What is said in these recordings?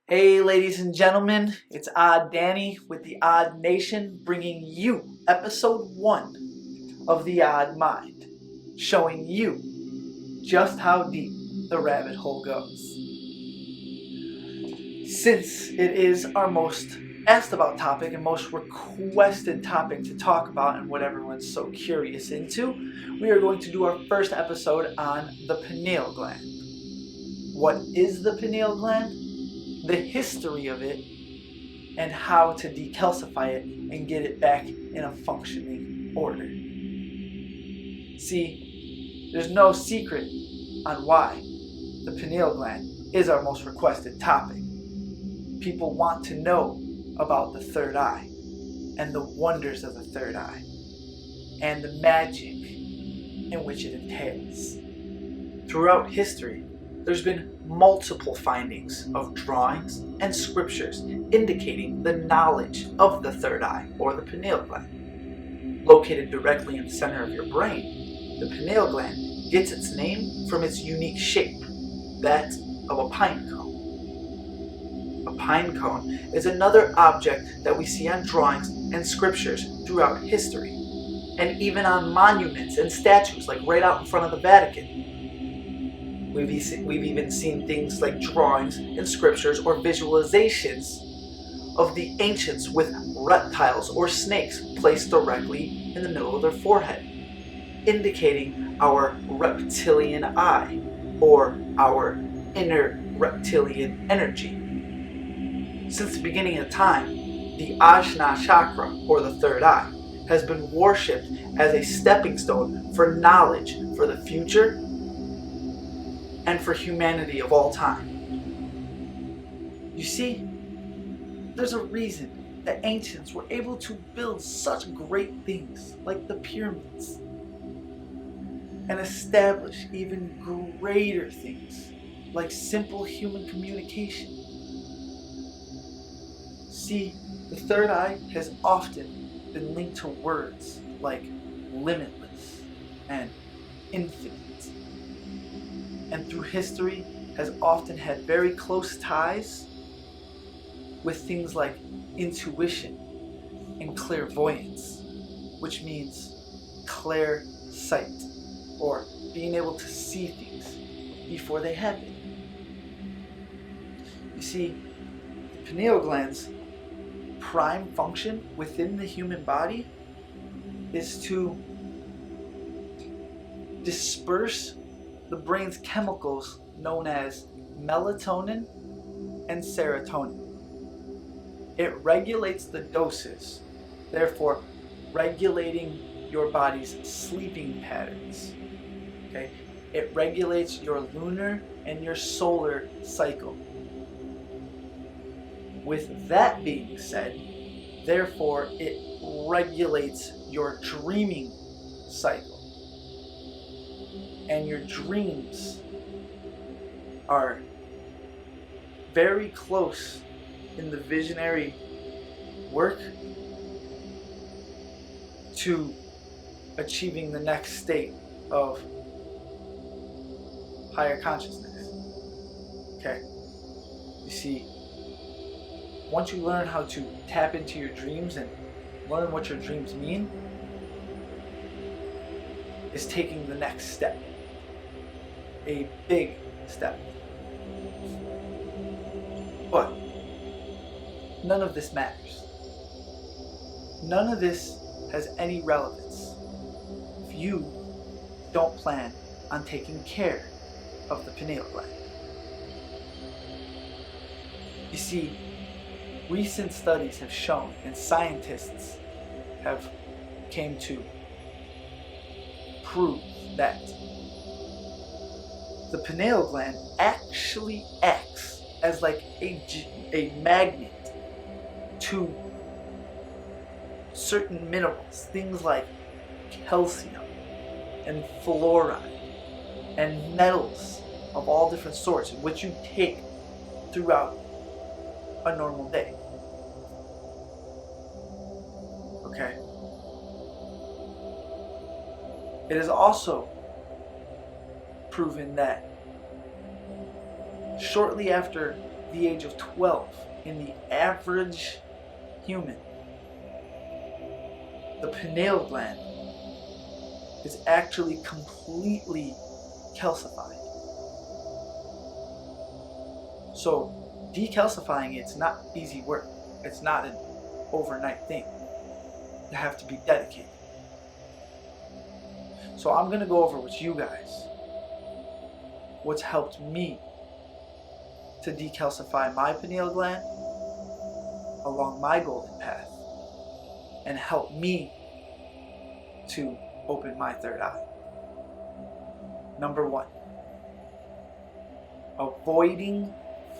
Hey, ladies and gentlemen, it's Odd Danny with the Odd Nation, bringing you episode 1 of The Odd Mind, showing you just how deep the rabbit hole goes. Since it is our most asked about topic and most requested topic to talk about and what everyone's so curious into, we are going to do our first episode on the pineal gland. What is the pineal gland? The history of it, and how to decalcify it and get it back in a functioning order. See, there's no secret on why the pineal gland is our most requested topic. People want to know about the third eye and the wonders of the third eye and the magic in which it entails. Throughout history, there's been multiple findings of drawings and scriptures indicating the knowledge of the third eye, or the pineal gland. Located directly in the center of your brain, the pineal gland gets its name from its unique shape, that of a pine cone. A pine cone is another object that we see on drawings and scriptures throughout history, and even on monuments and statues, like right out in front of the Vatican. We've even seen things like drawings and scriptures or visualizations of the ancients with reptiles or snakes placed directly in the middle of their forehead, indicating our reptilian eye or our inner reptilian energy. Since the beginning of time, the Ajna chakra, or the third eye, has been worshipped as a stepping stone for knowledge for the future and for humanity of all time. You see, there's a reason the ancients were able to build such great things like the pyramids and establish even greater things like simple human communication. See, the third eye has often been linked to words like limitless and infinite, and through history has often had very close ties with things like intuition and clairvoyance, which means clear sight, or being able to see things before they happen. You see, the pineal gland's prime function within the human body is to disperse the brain's chemicals known as melatonin and serotonin. It regulates the doses, therefore regulating your body's sleeping patterns. Okay? It regulates your lunar and your solar cycle. With that being said, therefore it regulates your dreaming cycle. And your dreams are very close in the visionary work to achieving the next state of higher consciousness. Okay? You see, once you learn how to tap into your dreams and learn what your dreams mean, is taking the next step. A big step. But none of this matters. None of this has any relevance if you don't plan on taking care of the pineal gland. You see, recent studies have shown, and scientists have came to prove, that the pineal gland actually acts as like a magnet to certain minerals, things like calcium and fluoride and metals of all different sorts, which you take throughout a normal day. Okay? It is also proven that shortly after the age of 12 in the average human, the pineal gland is actually completely calcified. So decalcifying it's not easy work. It's not an overnight thing. You have to be dedicated. So I'm going to go over with you guys what's helped me to decalcify my pineal gland along my golden path and help me to open my third eye. Number 1, avoiding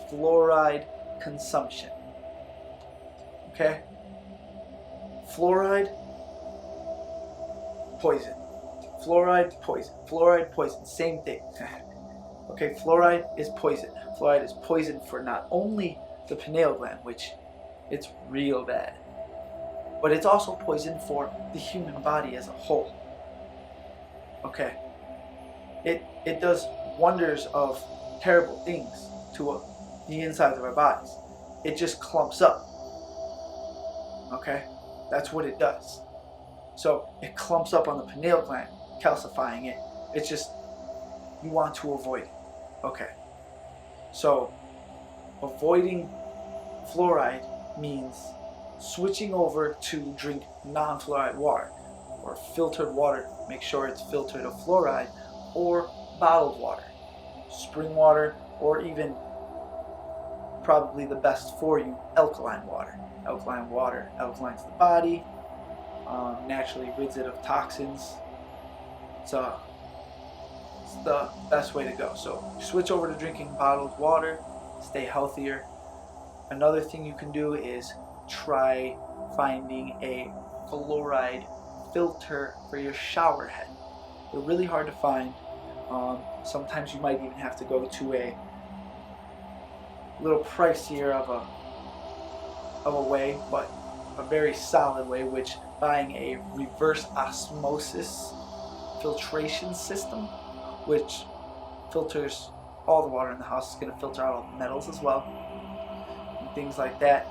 fluoride consumption. Okay? Fluoride, poison. Fluoride, poison. Fluoride, poison. Same thing. Okay, fluoride is poison. Fluoride is poison for not only the pineal gland, which it's real bad, but it's also poison for the human body as a whole. Okay? It does wonders of terrible things to the insides of our bodies. It just clumps up. Okay? That's what it does. So it clumps up on the pineal gland, calcifying it. It's just, you want to avoid it. Okay. So avoiding fluoride means switching over to drink non-fluoride water or filtered water. Make sure it's filtered of fluoride, or bottled water, spring water, or even probably the best for you, alkaline water. Alkaline water alkalines the body, naturally rids it of toxins. It's the best way to go. So switch over to drinking bottled water, stay healthier. Another thing you can do is try finding a fluoride filter for your shower head. They're really hard to find. Sometimes you might even have to go to a little pricier of a way, but a very solid way, which buying a reverse osmosis filtration system, which filters all the water in the house. It's going to filter out all the metals as well and things like that.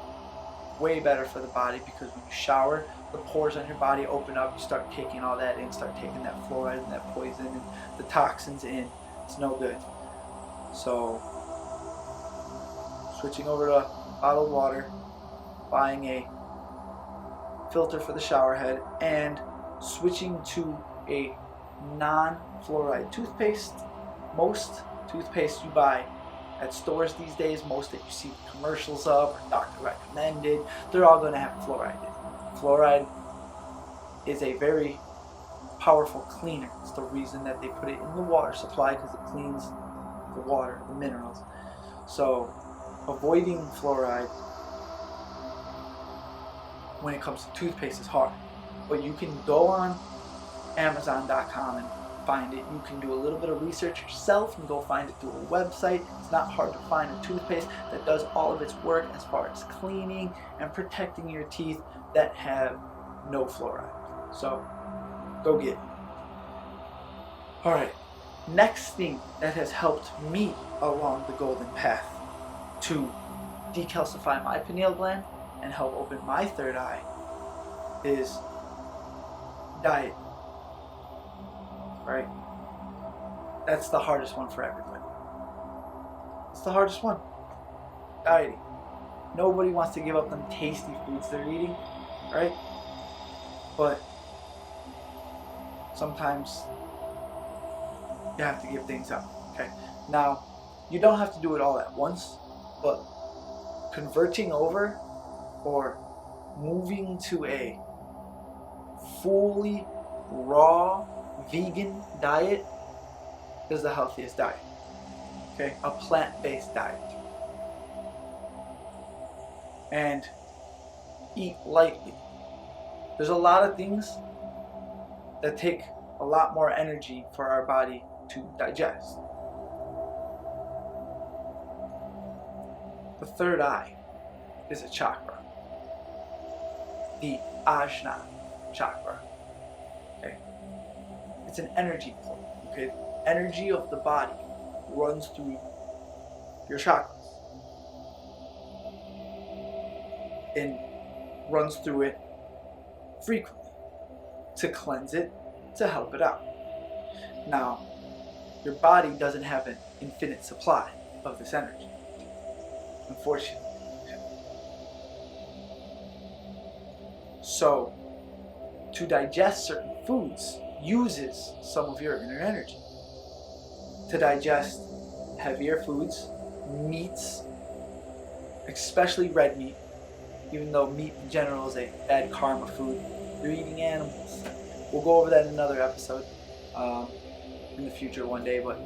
Way better for the body, because when you shower, the pores on your body open up, you start taking all that in, start taking that fluoride and that poison and the toxins in. It's no good. So switching over to bottled water, buying a filter for the shower head, and switching to a non-fluoride toothpaste. Most toothpaste you buy at stores these days, most that you see commercials of or doctor recommended, they're all going to have fluoride in it. Fluoride is a very powerful cleaner. It's the reason that they put it in the water supply, because it cleans the water, the minerals. So avoiding fluoride when it comes to toothpaste is hard, but you can go on Amazon.com and find it. You can do a little bit of research yourself and go find it through a website. It's not hard to find a toothpaste that does all of its work as far as cleaning and protecting your teeth that have no fluoride. So go get it. Alright, next thing that has helped me along the golden path to decalcify my pineal gland and help open my third eye is diet. Right? That's the hardest one for everybody. It's the hardest one. Dieting. Nobody wants to give up them tasty foods they're eating, right? But sometimes you have to give things up. Okay? Now, you don't have to do it all at once, but converting over or moving to a fully raw vegan diet is the healthiest diet. Okay, a plant-based diet. And eat lightly. There's a lot of things that take a lot more energy for our body to digest. The third eye is a chakra. The Ajna chakra. Okay? It's an energy point. Okay? Energy of the body runs through your chakras. and runs through it frequently to cleanse it, to help it out. Now, your body doesn't have an infinite supply of this energy, unfortunately. So, to digest certain foods uses some of your inner energy. To digest heavier foods, meats, especially red meat, even though meat in general is a bad karma food, you're eating animals. We'll go over that in another episode in the future one day, but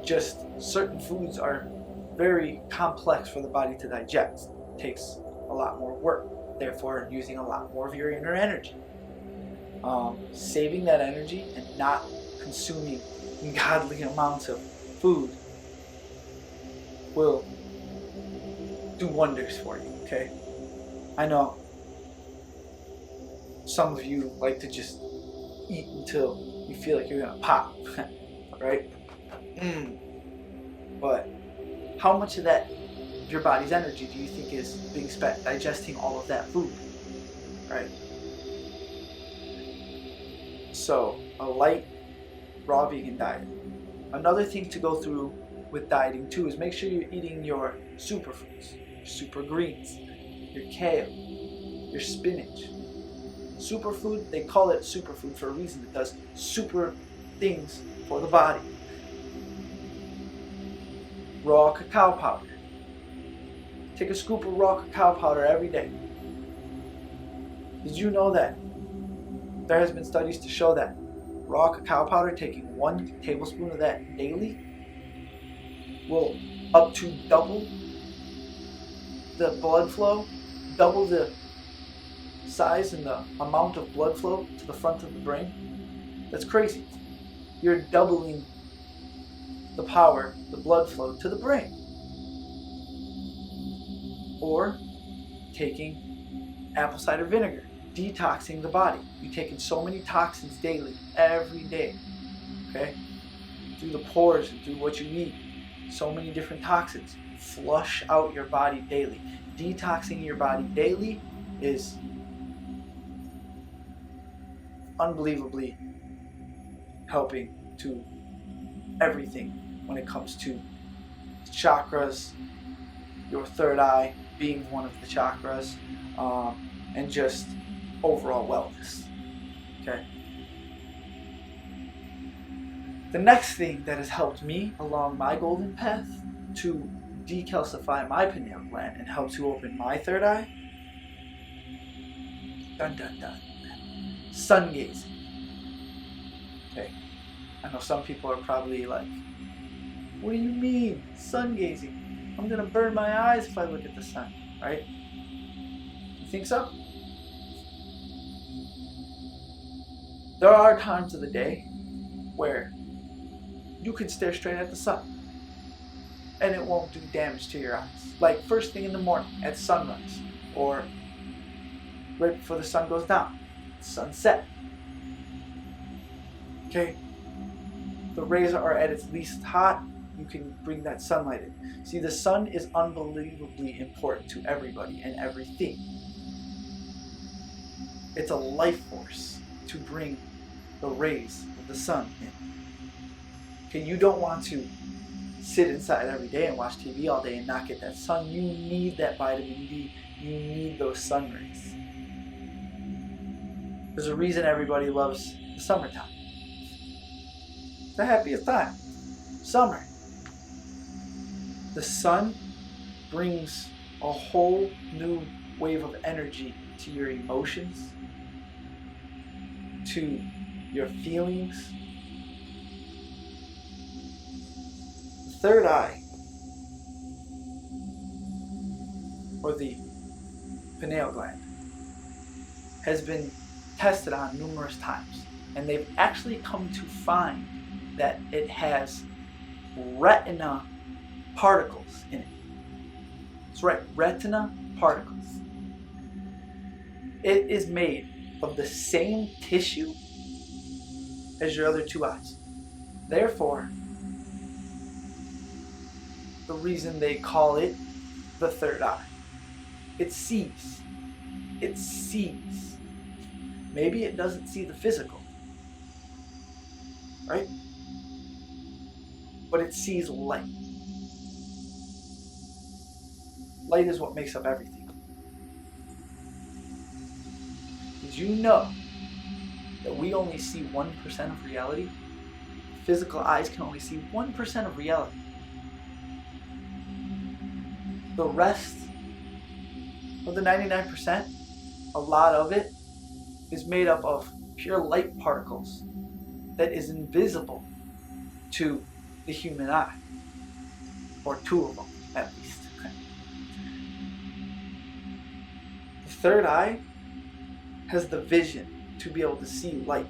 just certain foods are very complex for the body to digest. It takes a lot more work, therefore using a lot more of your inner energy. Saving that energy and not consuming godly amounts of food will do wonders for you, okay? I know some of you like to just eat until you feel like you're gonna pop, right? But how much of that, your body's energy, do you think is being spent digesting all of that food, right? So, a light, raw vegan diet. Another thing to go through with dieting too is make sure you're eating your superfoods, your super greens, your kale, your spinach. Superfood, they call it superfood for a reason. It does super things for the body. Raw cacao powder. Take a scoop of raw cacao powder every day. Did you know that there has been studies to show that raw cacao powder, taking 1 tablespoon of that daily, will up to double the blood flow, double the size and the amount of blood flow to the front of the brain? That's crazy. You're doubling the power, the blood flow to the brain. Or taking apple cider vinegar, detoxing the body. You're taking so many toxins daily, every day, okay? Through the pores and through what you eat, so many different toxins. Flush out your body daily. Detoxing your body daily is unbelievably helping to everything when it comes to chakras, your third eye being one of the chakras, and just overall wellness. Okay. The next thing that has helped me along my golden path to decalcify my pineal gland and help to open my third eye, dun dun dun, sungazing. Okay. I know some people are probably like, what do you mean, sungazing? I'm gonna burn my eyes if I look at the sun, right? You think so? There are times of the day where you can stare straight at the sun and it won't do damage to your eyes. Like first thing in the morning at sunrise, or right before the sun goes down, sunset. Okay? The rays are at its least hot, you can bring that sunlight in. See, the sun is unbelievably important to everybody and everything. It's a life force to bring the rays of the sun in. Okay, you don't want to sit inside every day and watch TV all day and not get that sun. You need that vitamin D. You need those sun rays. There's a reason everybody loves the summertime. It's the happiest time. Summer. The sun brings a whole new wave of energy to your emotions, to your feelings. The third eye, or the pineal gland, has been tested on numerous times, and they've actually come to find that it has retina particles in it. That's right, retina particles. It is made of the same tissue as your other two eyes. Therefore, the reason they call it the third eye. It sees. It sees. Maybe it doesn't see the physical, right? But it sees light. Light is what makes up everything. Did you know that we only see 1% of reality? Physical eyes can only see 1% of reality. The rest of the 99%, a lot of it is made up of pure light particles that is invisible to the human eye, or two of them at least. The third eye has the vision to be able to see light.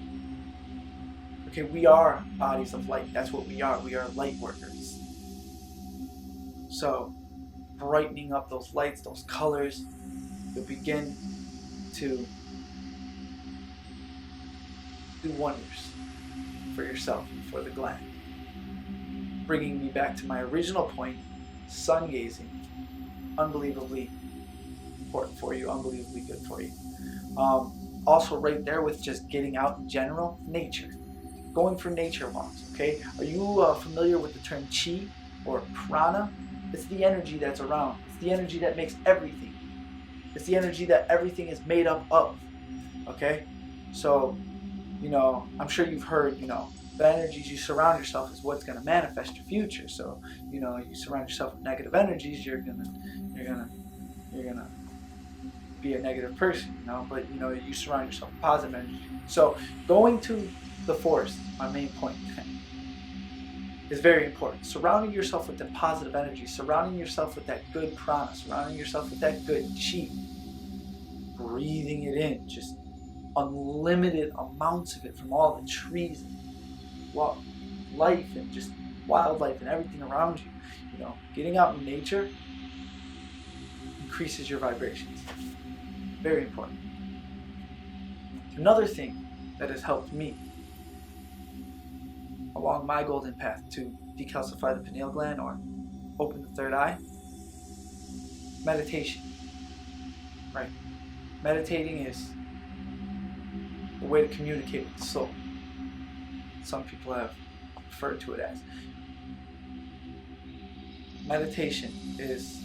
Okay, we are bodies of light. That's what we are. We are light workers. So, brightening up those lights, those colors, you'll begin to do wonders for yourself and for the gland. Bringing me back to my original point, sun gazing, unbelievably important for you, unbelievably good for you. Also right there with just getting out in general, nature. Going for nature walks, okay? Are you familiar with the term chi or prana? It's the energy that's around. It's the energy that makes everything. It's the energy that everything is made up of, okay? So, I'm sure you've heard, the energies you surround yourself is what's going to manifest your future. So, you surround yourself with negative energies, you're gonna be a negative person, but you surround yourself with positive energy. So going to the forest, my main point, is very important. Surrounding yourself with the positive energy, surrounding yourself with that good prana, surrounding yourself with that good chi, breathing it in, just unlimited amounts of it from all the trees and life and just wildlife and everything around you. Getting out in nature increases your vibrations. Very important. Another thing that has helped me along my golden path to decalcify the pineal gland or open the third eye, meditation. Right? Meditating is a way to communicate with the soul. Some people have referred to it as. Meditation is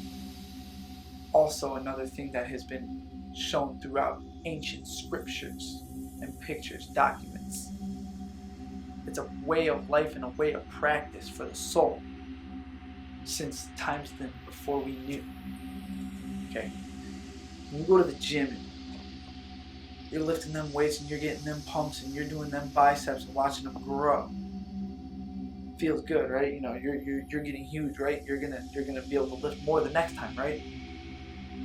also another thing that has been shown throughout ancient scriptures and pictures, documents. It's a way of life and a way of practice for the soul since times then before we knew. Okay? When you go to the gym and you're lifting them weights and you're getting them pumps and you're doing them biceps and watching them grow. Feels good, right? You're getting huge, right? You're gonna be able to lift more the next time, right?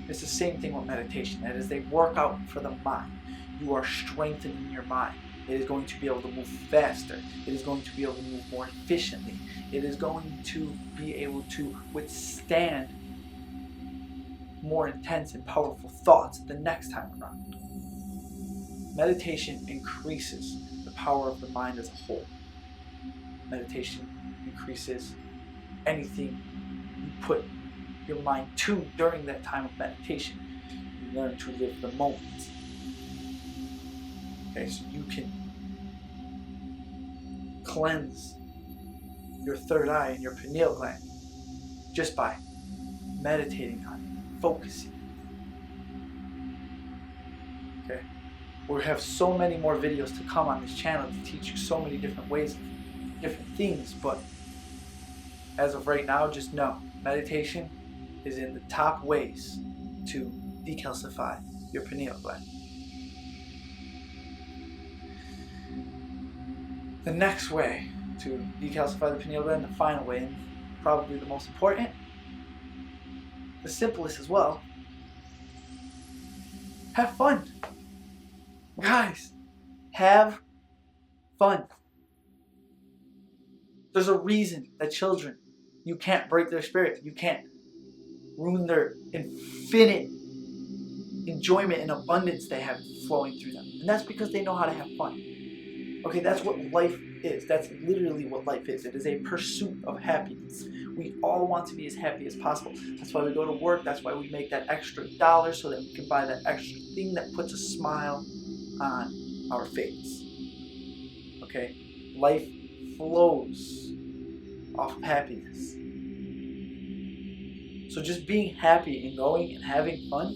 It's the same thing with meditation. That is, they work out for the mind. You are strengthening your mind. It is going to be able to move faster. It is going to be able to move more efficiently. It is going to be able to withstand more intense and powerful thoughts the next time around. Meditation increases the power of the mind as a whole. Meditation increases anything you put your mind to during that time of meditation. You learn to live the moment. Okay, so you can cleanse your third eye and your pineal gland just by meditating on it, focusing. Okay, we have so many more videos to come on this channel to teach you so many different ways, different things, but as of right now, just know meditation is in the top ways to decalcify your pineal gland. The next way to decalcify the pineal gland, the final way, and probably the most important, the simplest as well, have fun. Guys, have fun. There's a reason that children, you can't break their spirit. You can't ruin their infinite enjoyment and abundance they have flowing through them. And that's because they know how to have fun. Okay, that's what life is. That's literally what life is. It is a pursuit of happiness. We all want to be as happy as possible. That's why we go to work. That's why we make that extra dollar so that we can buy that extra thing that puts a smile on our face. Okay? Life flows off of happiness. So just being happy and going and having fun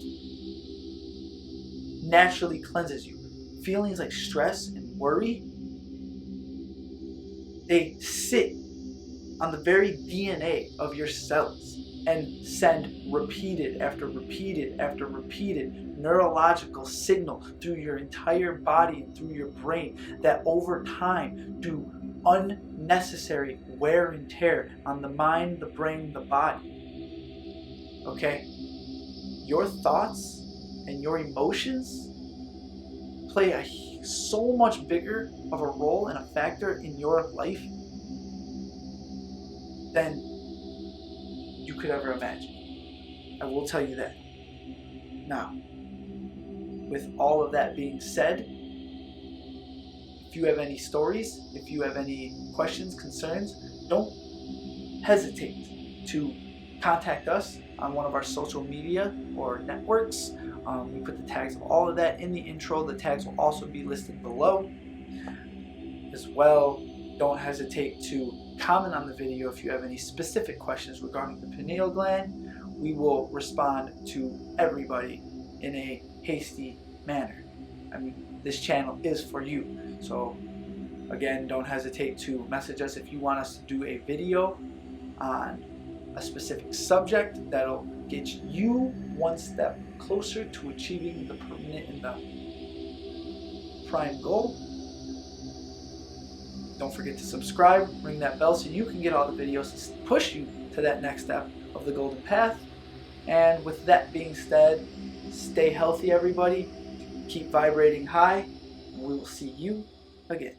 naturally cleanses you. Feelings like stress and worry, they sit on the very DNA of your cells and send repeated after repeated after repeated neurological signal through your entire body and through your brain that over time do unnecessary wear and tear on the mind, the brain, the body. Okay? Your thoughts and your emotions play so much bigger of a role and a factor in your life than you could ever imagine. I will tell you that. Now, with all of that being said, if you have any stories, if you have any questions, concerns, don't hesitate to contact us on one of our social media or networks. We put the tags of all of that in the intro. The tags will also be listed below. As well, don't hesitate to comment on the video if you have any specific questions regarding the pineal gland. We will respond to everybody in a hasty manner. I mean, this channel is for you. So again, don't hesitate to message us if you want us to do a video on a specific subject that'll get you one step closer to achieving the permanent and the prime goal. Don't forget to subscribe, ring that bell so you can get all the videos to push you to that next step of the golden path. And with that being said, stay healthy everybody, keep vibrating high, and we will see you again.